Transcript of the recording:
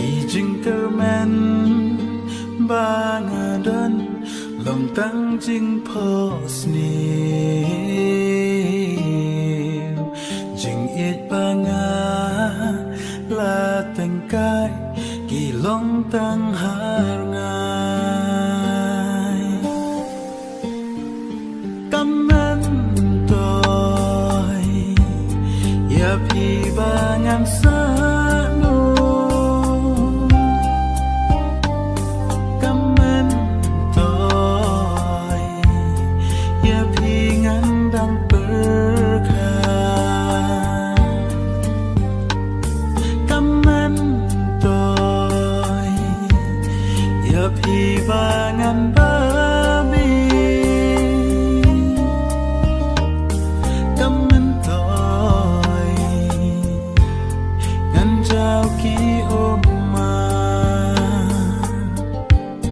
y jing cơ men ba ngà đơn lòng tăng jing pos ni jing ít ba ngà là tình cái kỳ lòng tăng har ngai Kam.myntoi ya pi ba ngang